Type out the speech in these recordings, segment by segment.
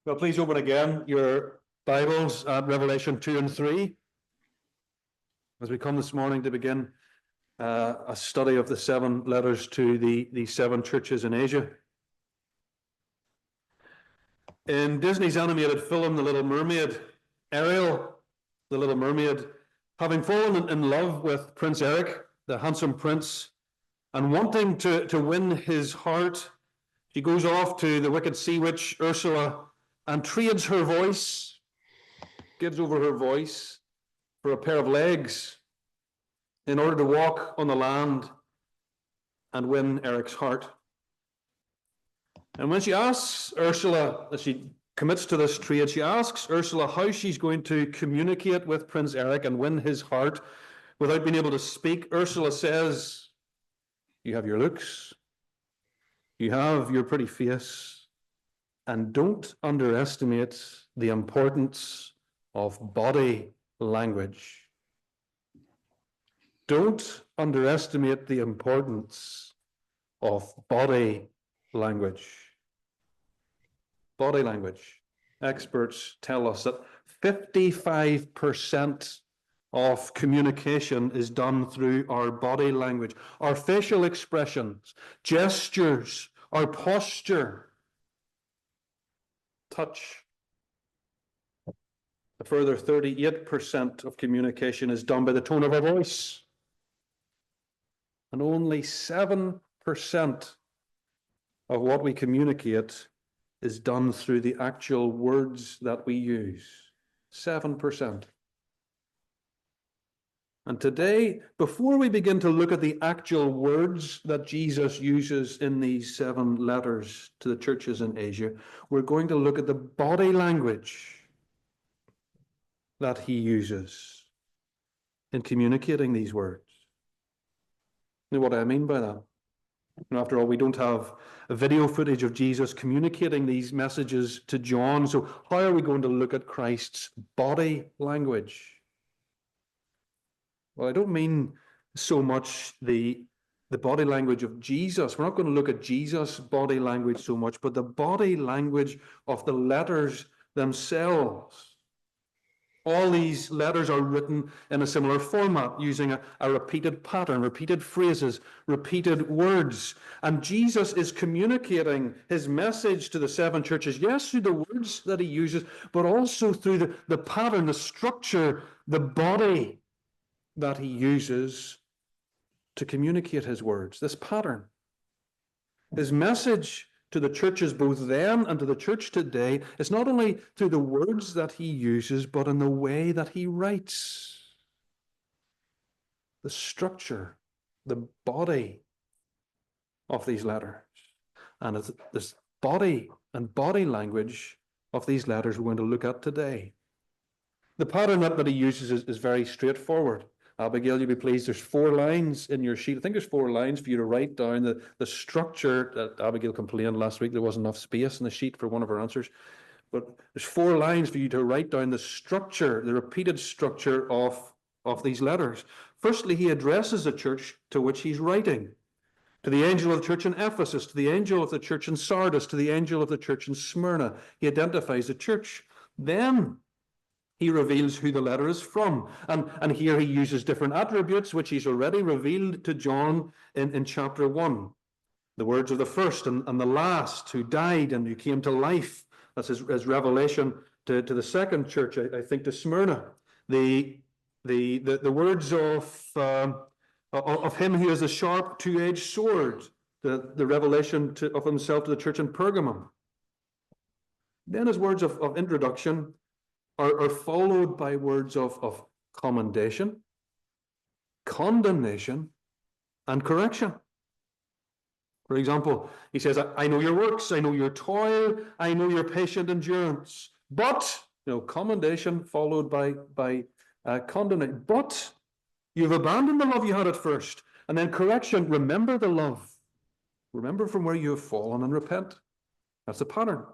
Well, please open again your Bibles at Revelation 2 and 3 as we come this morning to begin a study of the 7 letters to the 7 churches in Asia. In Disney's animated film, The Little Mermaid, Ariel, the Little Mermaid, having fallen in love with Prince Eric, the handsome prince, and wanting to win his heart, she goes off to the wicked sea witch Ursula and trades her voice, gives over her voice for a pair of legs in order to walk on the land and win Eric's heart. And when she asks Ursula, as she commits to this trade, she asks Ursula how she's going to communicate with Prince Eric and win his heart without being able to speak. Ursula says, "You have your looks, you have your pretty face, and don't underestimate the importance of body language." Don't underestimate the importance of body language. Body language. Experts tell us that 55% of communication is done through our body language, our facial expressions, gestures, our posture, touch. A further 38% of communication is done by the tone of our voice. And only 7% of what we communicate is done through the actual words that we use. 7%. And today, before we begin to look at the actual words that Jesus uses in these 7 letters to the churches in Asia, we're going to look at the body language that he uses in communicating these words. You know what I mean by that? And after all, we don't have a video footage of Jesus communicating these messages to John, so how are we going to look at Christ's body language? Well, I don't mean so much the body language of Jesus. We're not going to look at Jesus' body language so much, but the body language of the letters themselves. All these letters are written in a similar format, using a repeated pattern, repeated phrases, repeated words. And Jesus is communicating his message to the 7 churches, yes, through the words that he uses, but also through the pattern, the structure, the body that he uses to communicate his words, this pattern. His message to the churches both then and to the church today is not only through the words that he uses, but in the way that he writes. The structure, the body of these letters. And it's this body and body language of these letters we're going to look at today. The pattern that he uses is very straightforward. Abigail, you'll be pleased, there's 4 lines in your sheet. I think there's 4 lines for you to write down the structure. That Abigail complained last week there wasn't enough space in the sheet for one of her answers. But there's 4 lines for you to write down the structure, the repeated structure of these letters. Firstly, he addresses the church to which he's writing. To the angel of the church in Ephesus, to the angel of the church in Sardis, to the angel of the church in Smyrna. He identifies the church. Then he reveals who the letter is from. And here he uses different attributes, which he's already revealed to John in chapter 1. The words of the first and the last, who died and who came to life. That's his revelation to the second church, I think, to Smyrna. The words of him who has a sharp two-edged sword, the revelation of himself to the church in Pergamum. Then his words of introduction are followed by words of commendation, condemnation, and correction. For example, he says, I know your works, I know your toil, I know your patient endurance, but, commendation followed by condemnation. But you've abandoned the love you had at first. And then correction, remember the love. Remember from where you have fallen and repent. That's the pattern.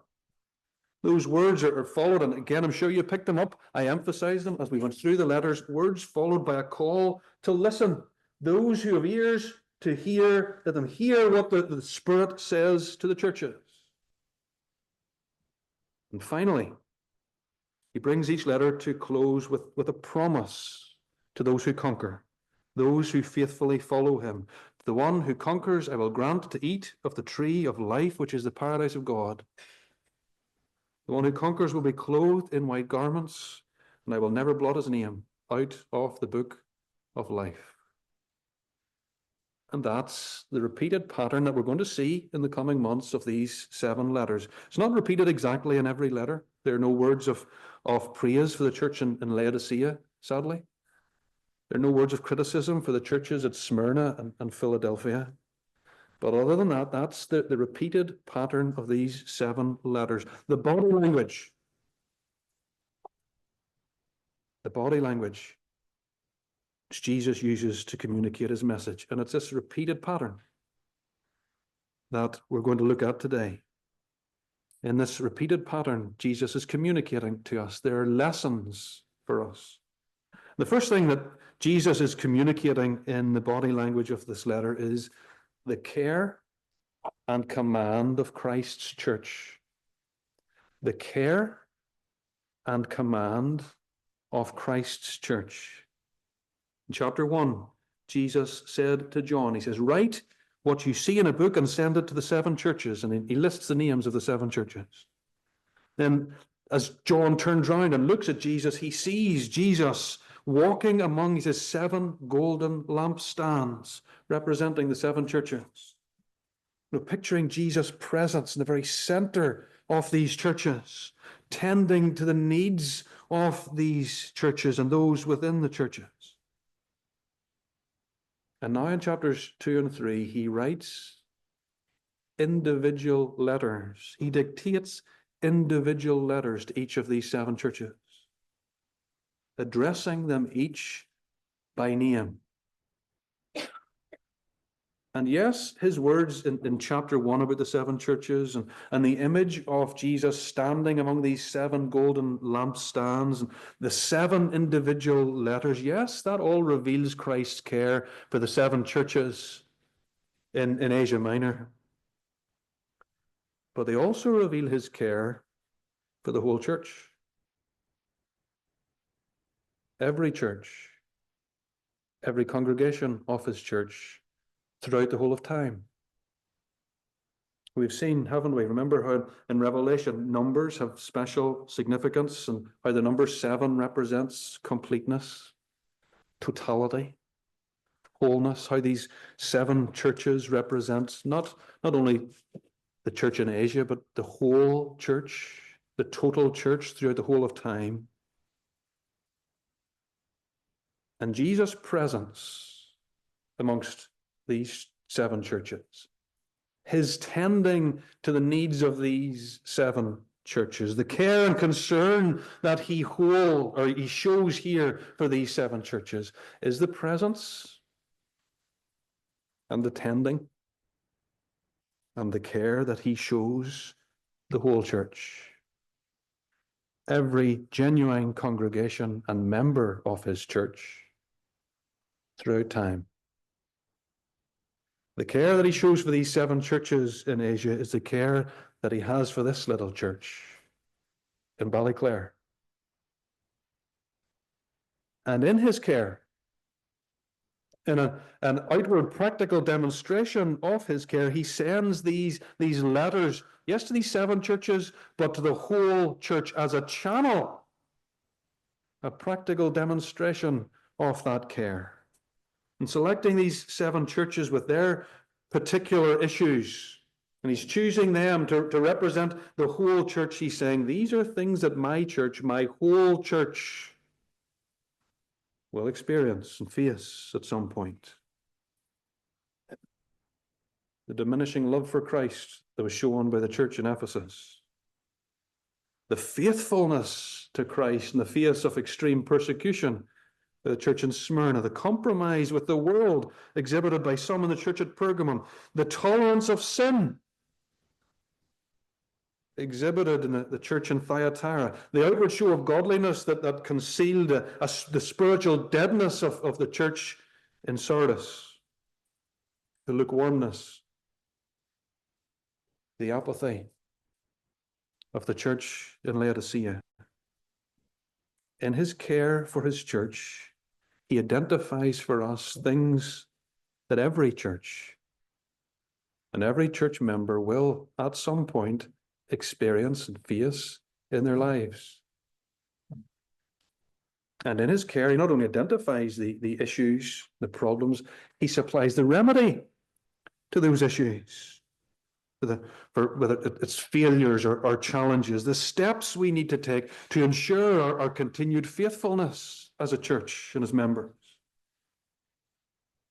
Those words are followed, and again, I'm sure you picked them up. I emphasized them as we went through the letters. Words followed by a call to listen. Those who have ears to hear, let them hear what the Spirit says to the churches. And finally, he brings each letter to close with a promise to those who conquer, those who faithfully follow him. The one who conquers, I will grant to eat of the tree of life, which is the paradise of God. The one who conquers will be clothed in white garments, and I will never blot his name out of the book of life. And that's the repeated pattern that we're going to see in the coming months of these 7 letters. It's not repeated exactly in every letter. There are no words of praise for the church in Laodicea, sadly. There are no words of criticism for the churches at Smyrna and Philadelphia. But other than that, that's the repeated pattern of these 7 letters. The body language which Jesus uses to communicate his message. And it's this repeated pattern that we're going to look at today. In this repeated pattern, Jesus is communicating to us. There are lessons for us. The first thing that Jesus is communicating in the body language of this letter is the care and command of Christ's church. The care and command of Christ's church. In chapter 1, Jesus said to John, he says, write what you see in a book and send it to the 7 churches. And he lists the names of the 7 churches. Then as John turns around and looks at Jesus, he sees Jesus walking among his 7 golden lampstands, representing the 7 churches. Picturing Jesus' presence in the very center of these churches, tending to the needs of these churches and those within the churches. And now in chapters 2 and 3, he writes individual letters. He dictates individual letters to each of these 7 churches, addressing them each by name. And yes, his words in chapter 1 about the 7 churches and the image of Jesus standing among these 7 golden lampstands and the 7 individual letters, yes, that all reveals Christ's care for the 7 churches in Asia Minor. But they also reveal his care for the whole church. Every church, every congregation of his church, throughout the whole of time. We've seen, haven't we? Remember how in Revelation numbers have special significance and how the number 7 represents completeness, totality, wholeness, how these 7 churches represent not only the church in Asia, but the whole church, the total church throughout the whole of time. And Jesus' presence amongst these 7 churches, his tending to the needs of these 7 churches, the care and concern that he shows here for these 7 churches is the presence and the tending and the care that he shows the whole church. Every genuine congregation and member of his church throughout time. The care that he shows for these 7 churches in Asia is the care that he has for this little church in Ballyclare. And in his care, in an outward practical demonstration of his care, he sends these letters, yes, to these 7 churches, but to the whole church as a channel, a practical demonstration of that care. And selecting these 7 churches with their particular issues, and he's choosing them to represent the whole church. He's saying, these are things that my church, my whole church, will experience and face at some point. The diminishing love for Christ that was shown by the church in Ephesus. The faithfulness to Christ in the face of extreme persecution the church in Smyrna, the compromise with the world exhibited by some in the church at Pergamum, the tolerance of sin exhibited in the church in Thyatira, the outward show of godliness that concealed the spiritual deadness of the church in Sardis, the lukewarmness, the apathy, of the church in Laodicea. In his care for his church, he identifies for us things that every church and every church member will at some point experience and face in their lives. And in his care, he not only identifies the issues, the problems, he supplies the remedy to those issues. For whether it's failures or challenges, the steps we need to take to ensure our continued faithfulness as a church and as members.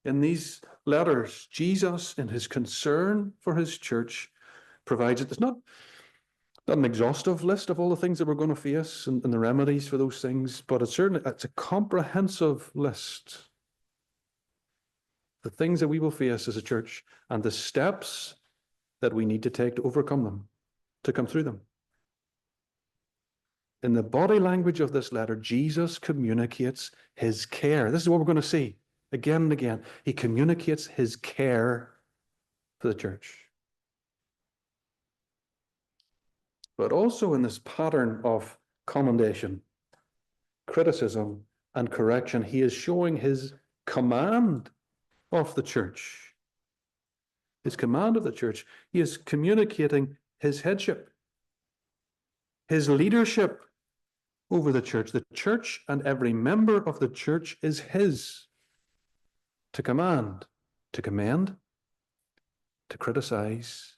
In these letters, Jesus, in his concern for his church, provides it. It's not an exhaustive list of all the things that we're going to face and the remedies for those things, but it's a comprehensive list. The things that we will face as a church and the steps that we need to take to overcome them, to come through them. In the body language of this letter, Jesus communicates his care. This is what we're going to see again and again. He communicates his care for the church. But also in this pattern of commendation, criticism, and correction, he is showing his command of the church. His command of the church. He is communicating his headship, his leadership over the church. The church and every member of the church is his to command, to commend, to criticize,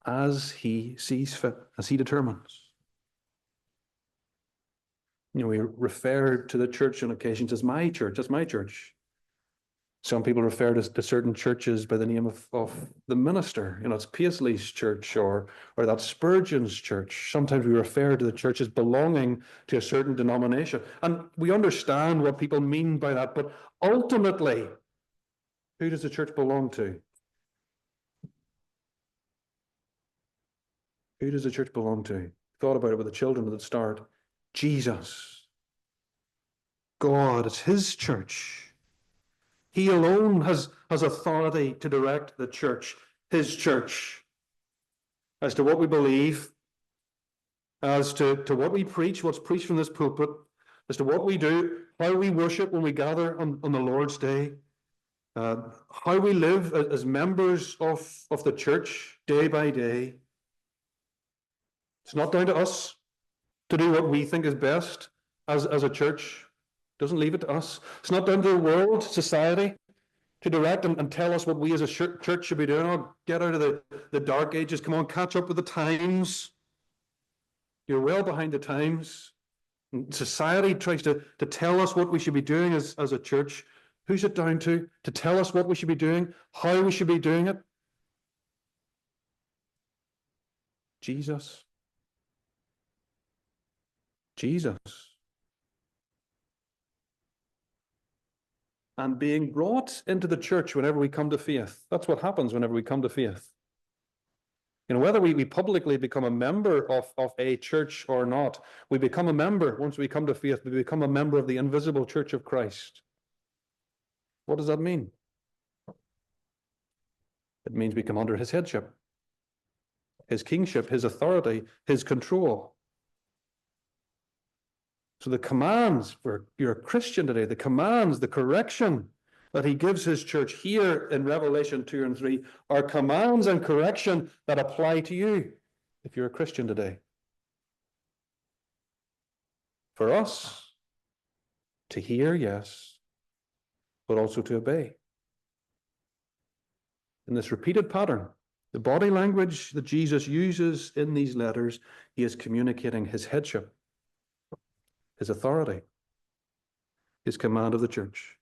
as he sees fit, as he determines. We refer to the church on occasions as my church, that's my church. Some people refer to certain churches by the name of the minister. It's Paisley's church or that's Spurgeon's church. Sometimes we refer to the church as belonging to a certain denomination. And we understand what people mean by that, but ultimately, who does the church belong to? Who does the church belong to? Thought about it with the children at the start. Jesus. God, it's his church. He alone has authority to direct the church, his church, as to what we believe, as to what we preach, what's preached from this pulpit, as to what we do, how we worship when we gather on the Lord's Day, how we live as members of the church day by day. It's not down to us to do what we think is best as a church. Doesn't leave it to us. It's not down to the world, society, to direct and tell us what we as a church should be doing. Oh, get out of the dark ages. Come on, catch up with the times. You're well behind the times. And society tries to tell us what we should be doing as a church. Who's it down to tell us what we should be doing, how we should be doing it? Jesus. Jesus. And being brought into the church whenever we come to faith. That's what happens whenever we come to faith. Whether we publicly become a member of a church or not, we become a member once we come to faith. We become a member of the invisible church of Christ. What does that mean? It means we come under his headship, his kingship, his authority, his control. So the commands, for you're a Christian today, the commands, the correction that he gives his church here in Revelation 2 and 3 are commands and correction that apply to you if you're a Christian today. For us to hear, yes, but also to obey. In this repeated pattern, the body language that Jesus uses in these letters, he is communicating his headship, his authority, his command of the church.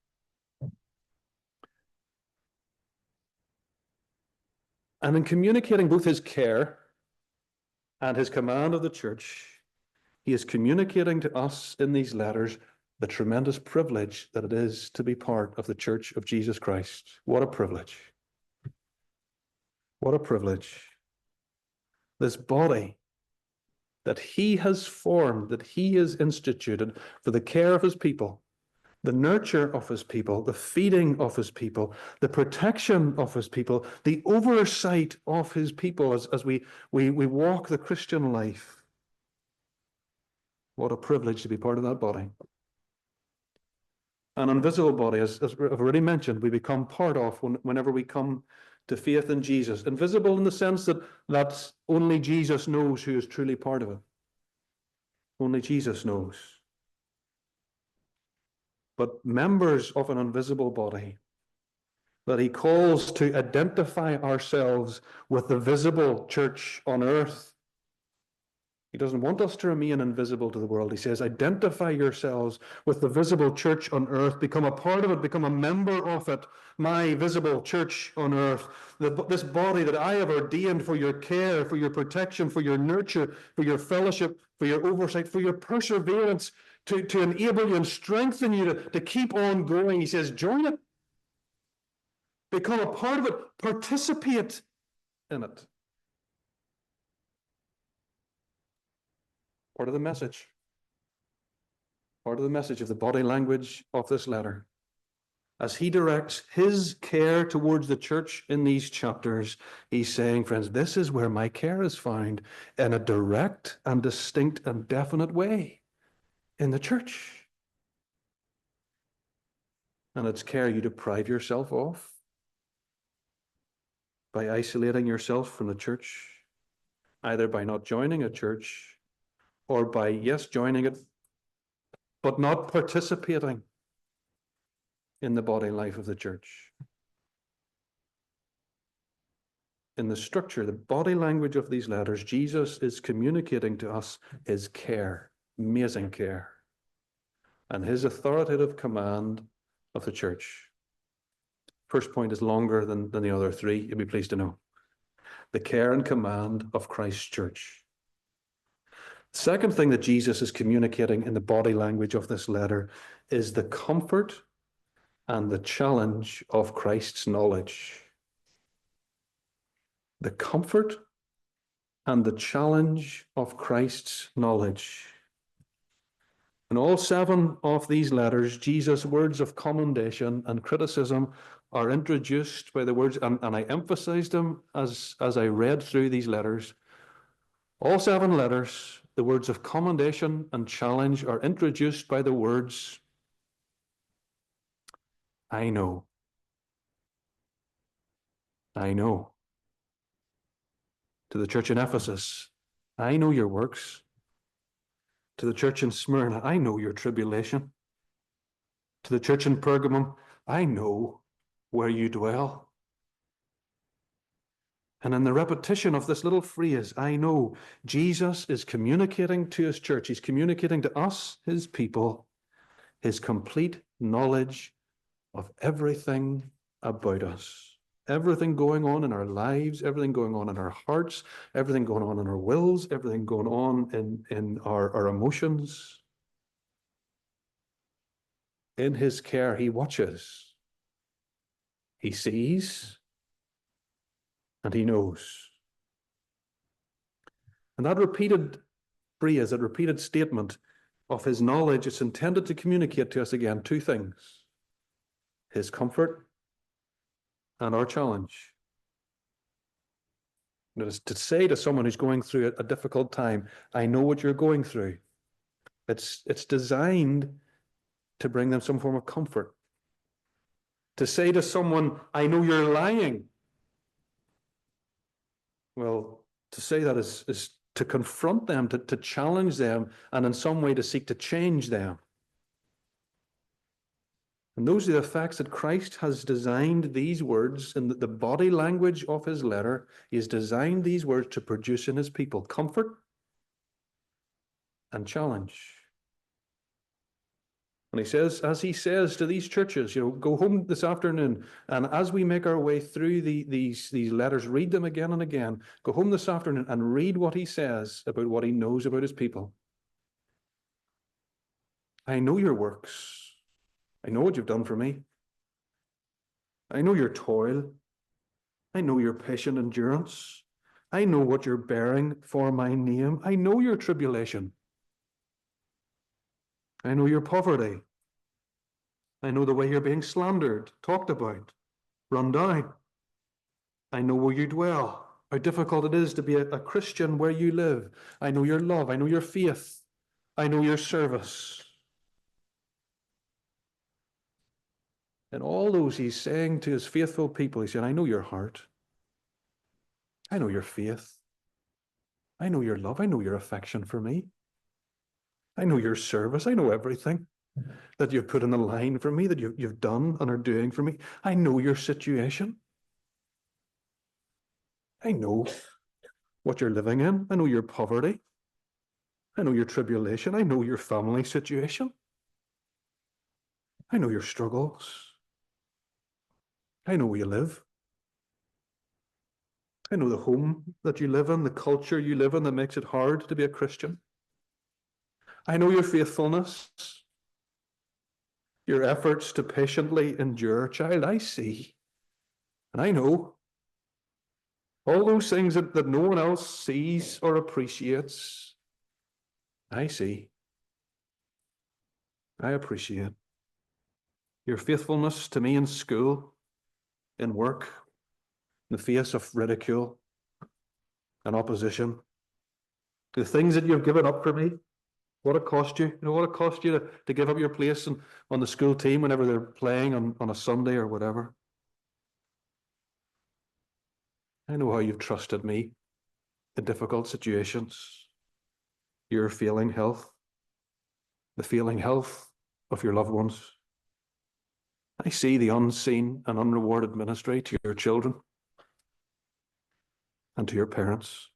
And in communicating both his care and his command of the church, he is communicating to us in these letters the tremendous privilege that it is to be part of the church of Jesus Christ. What a privilege. What a privilege. This body that he has formed, that he has instituted for the care of his people, the nurture of his people, the feeding of his people, the protection of his people, the oversight of his people as we walk the Christian life. What a privilege to be part of that body. An invisible body, as I've already mentioned, we become part of whenever we come to faith in Jesus. Invisible in the sense that only Jesus knows who is truly part of it. Only Jesus knows. But members of an invisible body that he calls to identify ourselves with the visible church on earth. He doesn't want us to remain invisible to the world. He says, identify yourselves with the visible church on earth, become a part of it, become a member of it, my visible church on earth. This body that I have ordained for your care, for your protection, for your nurture, for your fellowship, for your oversight, for your perseverance, to enable you and strengthen you to keep on going. He says, join it. Become a part of it. Participate in it. Part of the message. Part of the message of the body language of this letter. As he directs his care towards the church in these chapters, he's saying, friends, this is where my care is found in a direct and distinct and definite way in the church. And it's care you deprive yourself of by isolating yourself from the church, either by not joining a church or by, yes, joining it, but not participating in the body life of the church. In the structure, the body language of these letters, Jesus is communicating to us his care, amazing care, and his authoritative command of the church. First point is longer than the other three, you'll be pleased to know. The care and command of Christ's church. Second thing that Jesus is communicating in the body language of this letter is the comfort and the challenge of Christ's knowledge. The comfort and the challenge of Christ's knowledge. In all 7 of these letters, Jesus' words of commendation and criticism are introduced by the words, and I emphasized them as I read through these letters. All 7 letters, the words of commendation and challenge are introduced by the words, I know. I know. To the church in Ephesus, I know your works. To the church in Smyrna, I know your tribulation. To the church in Pergamum, I know where you dwell. And in the repetition of this little phrase, I know, Jesus is communicating to his church. He's communicating to us, his people, his complete knowledge of everything about us. Everything going on in our lives, everything going on in our hearts, everything going on in our wills, everything going on in our emotions. In his care, he watches, he sees, and he knows. And that repeated phrase, that repeated statement of his knowledge, it's intended to communicate to us again 2 things. His comfort and our challenge. It is to say to someone who's going through a difficult time, I know what you're going through. It's designed to bring them some form of comfort. To say to someone, I know you're lying. Well, to say that is to confront them, to challenge them, and in some way to seek to change them. And those are the facts that Christ has designed these words in the body language of his letter. He has designed these words to produce in his people comfort and challenge. And he says, as he says to these churches, go home this afternoon, and as we make our way through these letters, read them again and again. Go home this afternoon and read what he says about what he knows about his people. I know your works. I know what you've done for me. I know your toil. I know your patient endurance. I know what you're bearing for my name. I know your tribulation. I know your poverty. I know the way you're being slandered, talked about, run down. I know where you dwell, how difficult it is to be a Christian where you live. I know your love. I know your faith. I know your service. And all those he's saying to his faithful people, he's saying, I know your heart. I know your faith. I know your love. I know your affection for me. I know your service. I know everything that you've put in the line for me, that you've done and are doing for me. I know your situation. I know what you're living in. I know your poverty. I know your tribulation. I know your family situation. I know your struggles. I know where you live. I know the home that you live in, the culture you live in that makes it hard to be a Christian. I know your faithfulness, your efforts to patiently endure. Child, I see. And I know all those things that no one else sees or appreciates. I see. I appreciate your faithfulness to me in school, in work, in the face of ridicule and opposition. The things that you've given up for me, what it cost you. You know what it cost you to give up your place on the school team whenever they're playing on a Sunday or whatever. I know how you've trusted me in difficult situations. Your failing health, the failing health of your loved ones. I see the unseen and unrewarded ministry to your children and to your parents.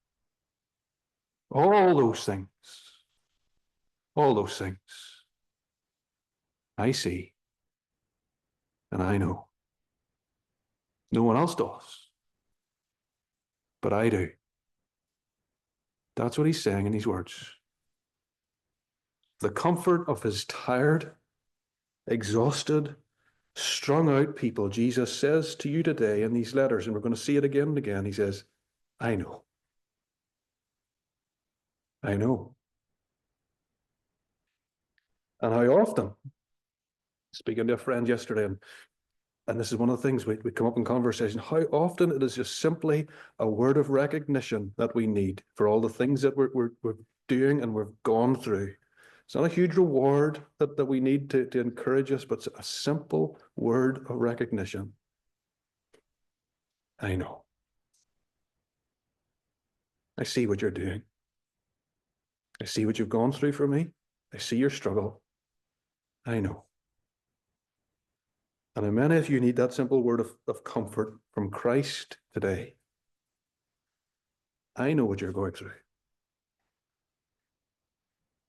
All those things, I see and I know. No one else does, but I do. That's what he's saying in these words. The comfort of his tired, exhausted, strung out people, Jesus says to you today in these letters, and we're going to see it again and again, he says, I know. I know. And how often, speaking to a friend yesterday, and this is one of the things we come up in conversation, how often it is just simply a word of recognition that we need for all the things that we're doing and we've gone through. It's not a huge reward that we need to encourage us, but it's a simple word of recognition. I know. I see what you're doing. I see what you've gone through for me. I see your struggle. I know. And many of you need that simple word of comfort from Christ today. I know what you're going through.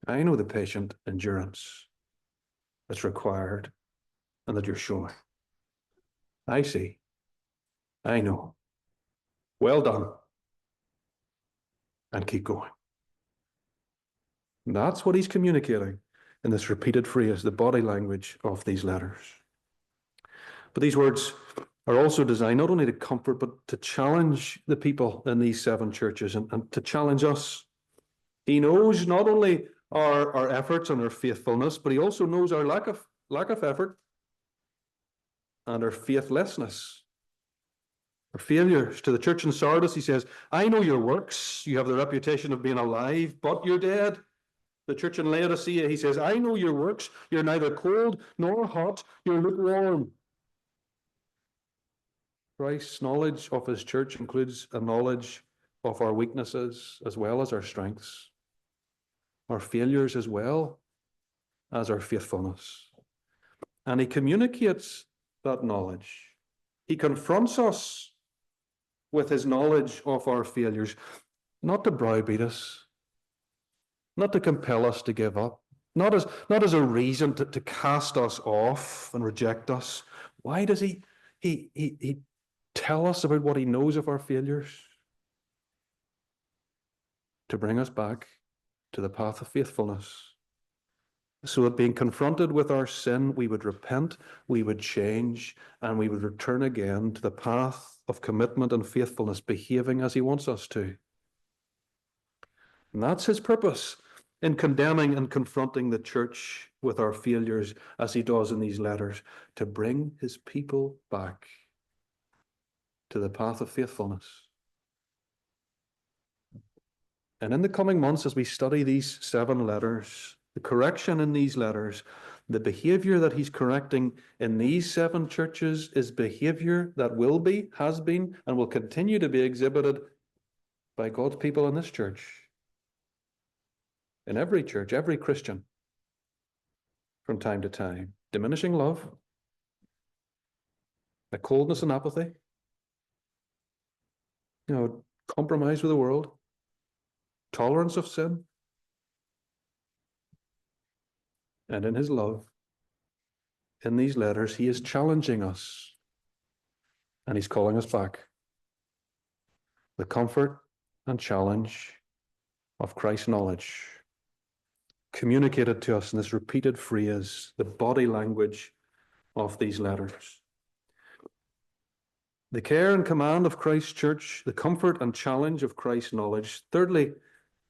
I know the patient endurance that's required and that you're showing. I see. I know. Well done. And keep going. And that's what he's communicating in this repeated phrase, the body language of these letters. But these words are also designed not only to comfort, but to challenge the people in these 7 churches and to challenge us. He knows not only our efforts and our faithfulness, but he also knows our lack of effort and our faithlessness, our failures. To the church in Sardis, he says, I know your works. You have the reputation of being alive, but you're dead. The church in Laodicea, he says, I know your works. You're neither cold nor hot. You're lukewarm. Christ's knowledge of his church includes a knowledge of our weaknesses as well as our strengths, our failures as well as our faithfulness. And he communicates that knowledge. He confronts us with his knowledge of our failures, not to browbeat us, not to compel us to give up, not as a reason to cast us off and reject us. Why does he tell us about what he knows of our failures? To bring us back to the path of faithfulness. So that being confronted with our sin, we would repent, we would change, and we would return again to the path of commitment and faithfulness, behaving as he wants us to. And that's his purpose in condemning and confronting the church with our failures, as he does in these letters, to bring his people back to the path of faithfulness. And in the coming months, as we study these 7 letters, the correction in these letters, the behavior that he's correcting in these 7 churches is behavior that will be, has been, and will continue to be exhibited by God's people in this church. In every church, every Christian, from time to time. Diminishing love, a coldness and apathy, compromise with the world, tolerance of sin. And in his love, in these letters, he is challenging us and he's calling us back. The comfort and challenge of Christ's knowledge, communicated to us in this repeated phrase, the body language of these letters. The care and command of Christ's church, the comfort and challenge of Christ's knowledge. Thirdly,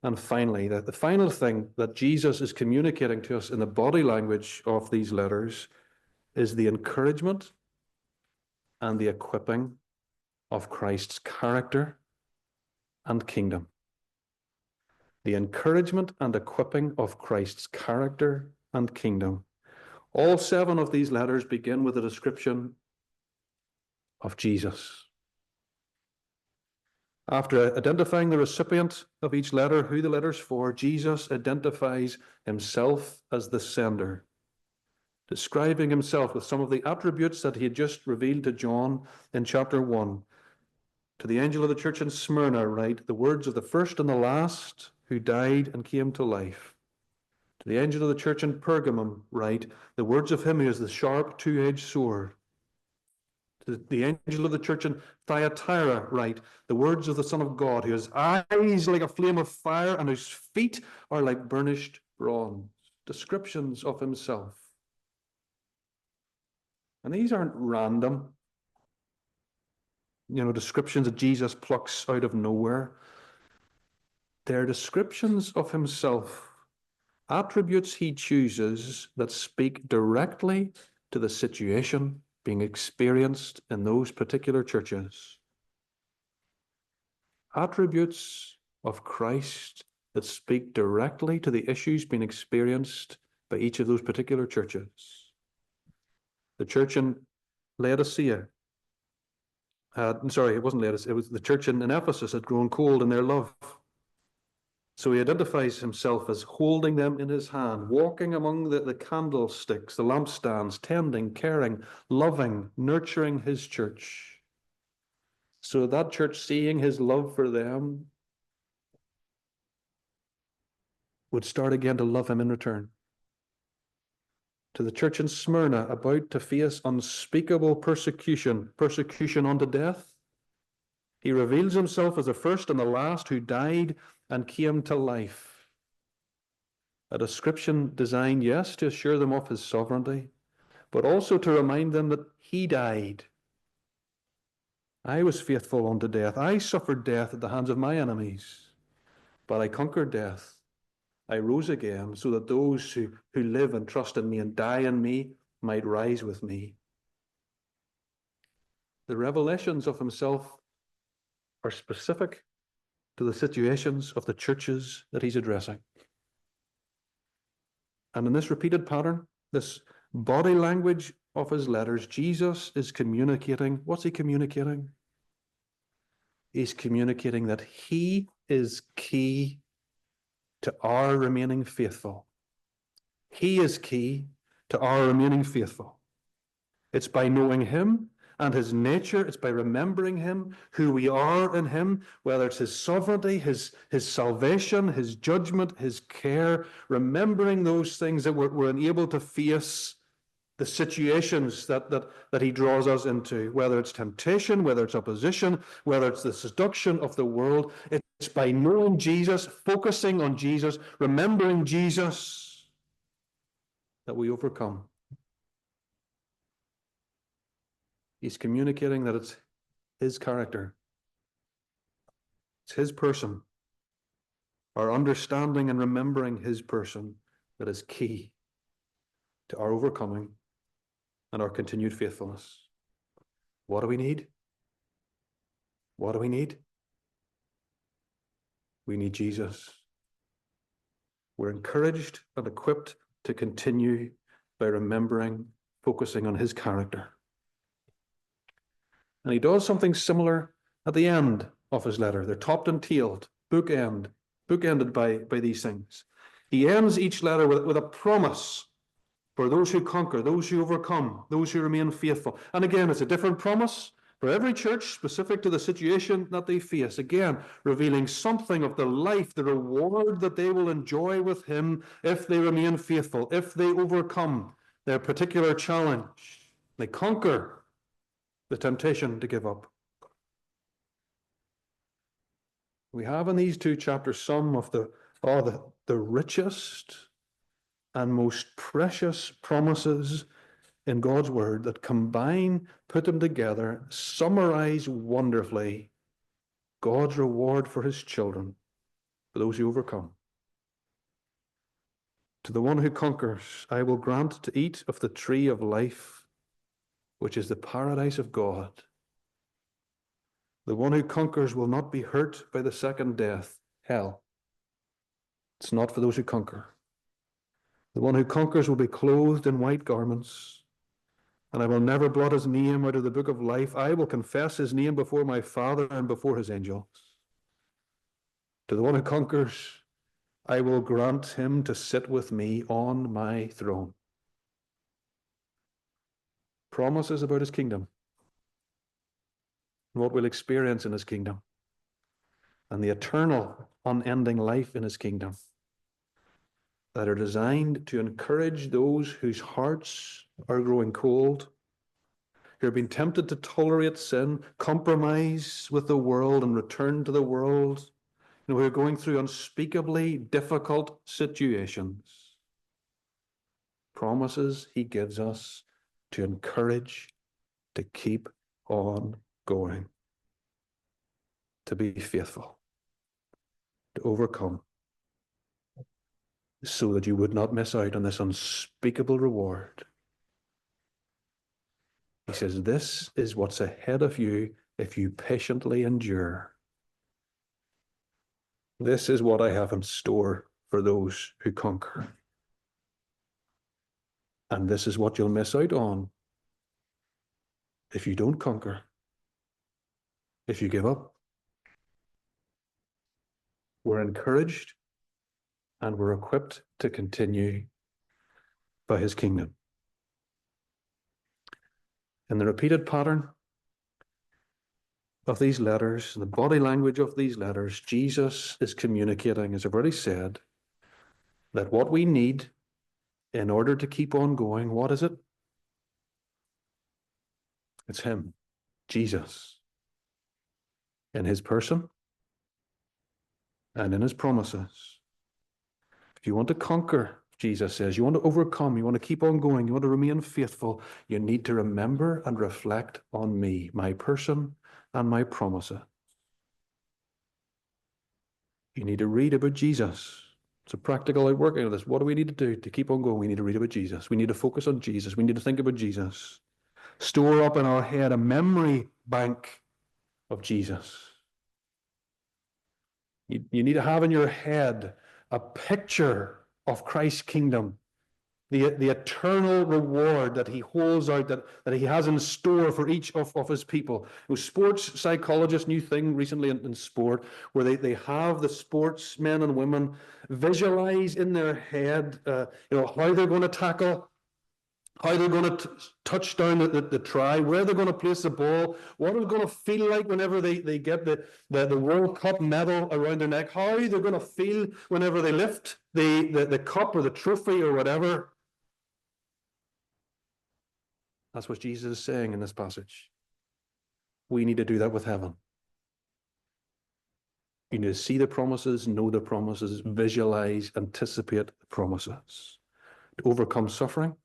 and finally, the final thing that Jesus is communicating to us in the body language of these letters is the encouragement and the equipping of Christ's character and kingdom. The encouragement and equipping of Christ's character and kingdom. All 7 of these letters begin with a description of Jesus. After identifying the recipient of each letter, who the letter's for, Jesus identifies himself as the sender, describing himself with some of the attributes that he had just revealed to John in chapter 1. To the angel of the church in Smyrna, write the words of the first and the last who died and came to life. To the angel of the church in Pergamum, write the words of him who has the sharp two-edged sword. To the angel of the church in Thyatira, write the words of the Son of God, who has eyes like a flame of fire and whose feet are like burnished bronze. Descriptions of himself. And these aren't random, descriptions that Jesus plucks out of nowhere. They're descriptions of himself, attributes he chooses that speak directly to the situation being experienced in those particular churches. Attributes of Christ that speak directly to the issues being experienced by each of those particular churches. The church in Laodicea it wasn't Laodicea, it was the church in Ephesus had grown cold in their love. So he identifies himself as holding them in his hand, walking among the candlesticks, the lampstands, tending, caring, loving, nurturing his church. So that church, seeing his love for them, would start again to love him in return. To the church in Smyrna, about to face unspeakable persecution unto death, he reveals himself as the first and the last who died and came to life. A description designed, yes, to assure them of his sovereignty, but also to remind them that he died. I was faithful unto death. I suffered death at the hands of my enemies, but I conquered death. I rose again so that those who live and trust in me and die in me might rise with me. The revelations of himself are specific to the situations of the churches that he's addressing. And in this repeated pattern, this body language of his letters, Jesus is communicating. What's he communicating? He's communicating that he is key to our remaining faithful. He is key to our remaining faithful. It's by knowing him and his nature, it's by remembering him, who we are in him, whether it's his sovereignty, his salvation, his judgment, his care, remembering those things that we're unable to face the situations that he draws us into, whether it's temptation, whether it's opposition, whether it's the seduction of the world. It's by knowing Jesus, focusing on Jesus, remembering Jesus, that we overcome. He's communicating that it's his character, it's his person, our understanding and remembering his person that is key to our overcoming and our continued faithfulness. What do we need? What do we need? We need Jesus. We're encouraged and equipped to continue by remembering, focusing on his character. And he does something similar at the end of his letter. They're topped and tailed, bookended by these things. He ends each letter with a promise for those who conquer, those who overcome, those who remain faithful. And again, it's a different promise for every church, specific to the situation that they face. Again, revealing something of the life, the reward that they will enjoy with him if they remain faithful, if they overcome their particular challenge. They conquer the temptation to give up. We have in these two chapters some of the richest and most precious promises in God's word that combine, put them together, summarize wonderfully God's reward for his children, for those who overcome. To the one who conquers, I will grant to eat of the tree of life, which is the paradise of God. The one who conquers will not be hurt by the second death, hell. It's not for those who conquer. The one who conquers will be clothed in white garments, and I will never blot his name out of the book of life. I will confess his name before my Father and before his angels. To the one who conquers, I will grant him to sit with me on my throne. Promises about his kingdom, and what we'll experience in his kingdom, and the eternal, unending life in his kingdom, that are designed to encourage those whose hearts are growing cold, who have been tempted to tolerate sin, compromise with the world and return to the world, who are going through unspeakably difficult situations. Promises he gives us to encourage, to keep on going, to be faithful, to overcome, so that you would not miss out on this unspeakable reward. He says, this is what's ahead of you if you patiently endure. This is what I have in store for those who conquer. And this is what you'll miss out on if you don't conquer, if you give up. We're encouraged and we're equipped to continue by his kingdom. In the repeated pattern of these letters, the body language of these letters, Jesus is communicating, as I've already said, that what we need in order to keep on going, what is it? It's him, Jesus, in his person and in his promises. If you want to conquer, Jesus says, you want to overcome, you want to keep on going, you want to remain faithful, you need to remember and reflect on me, my person and my promises. You need to read about Jesus. It's a practical outworking of this. What do we need to do to keep on going? We need to read about Jesus. We need to focus on Jesus. We need to think about Jesus. Store up in our head a memory bank of Jesus. You need to have in your head a picture of Christ's kingdom, the eternal reward that he holds out, that he has in store for each of his people. Sports psychologists, new thing recently in sport, where they have the sportsmen and women visualize in their head how they're going to tackle, how they're going to touch down the try, where they're going to place the ball, what it's going to feel like whenever they get the World Cup medal around their neck, how they're going to feel whenever they lift the cup or the trophy or whatever. That's what Jesus is saying in this passage. We need to do that with heaven. You need to see the promises, know the promises, visualize, anticipate the promises. To overcome suffering,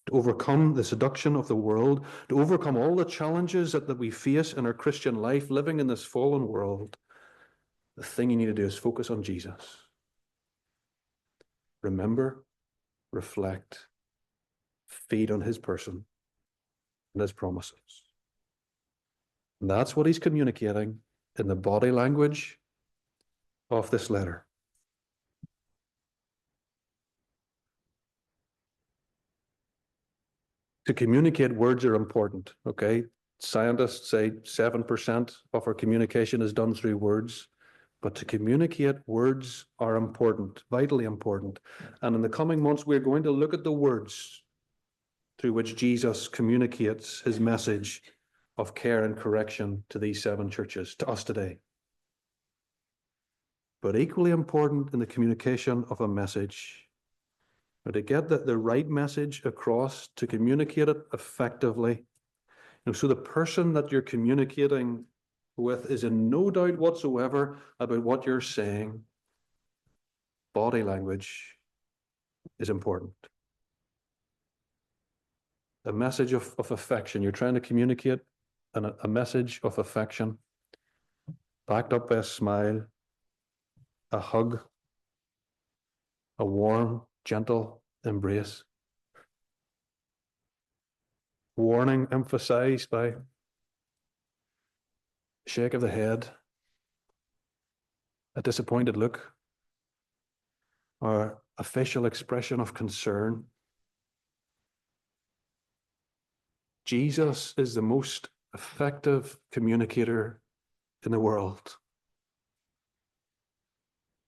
to overcome the seduction of the world, to overcome all the challenges that we face in our Christian life, living in this fallen world. the thing you need to do is focus on Jesus. Remember, reflect, feed on his person and his promises. And that's what he's communicating in the body language of this letter. To communicate, words are important, okay? Scientists say 7% of our communication is done through words, but to communicate, words are important, vitally important. And in the coming months, we're going to look at the words through which Jesus communicates his message of care and correction to these 7 churches, to us today. But equally important in the communication of a message, or to get the right message across, to communicate it effectively. So the person that you're communicating with is in no doubt whatsoever about what you're saying. Body language is important. A message of affection. You're trying to communicate a message of affection, backed up by a smile, a hug, a warm, gentle embrace. Warning emphasized by a shake of the head, a disappointed look, or a facial expression of concern. Jesus is the most effective communicator in the world.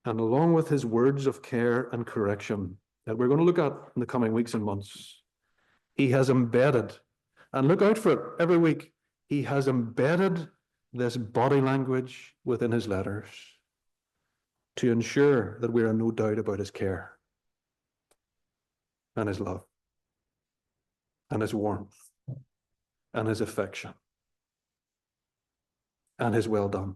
And along with his words of care and correction that we're going to look at in the coming weeks and months, he has embedded, and look out for it every week, he has embedded this body language within his letters to ensure that we are in no doubt about his care and his love and his warmth and his affection and his well done.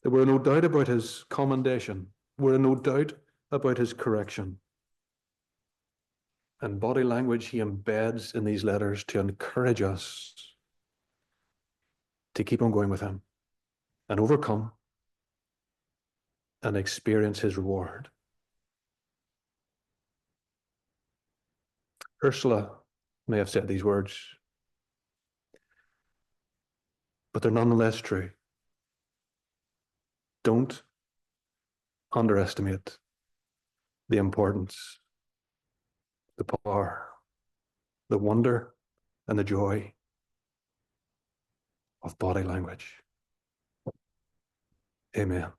That we're in no doubt about his commendation. We're in no doubt about his correction. And body language he embeds in these letters to encourage us to keep on going with him and overcome and experience his reward. Ursula may have said these words, but they're nonetheless true. Don't underestimate the importance, the power, the wonder, and the joy of body language. Amen.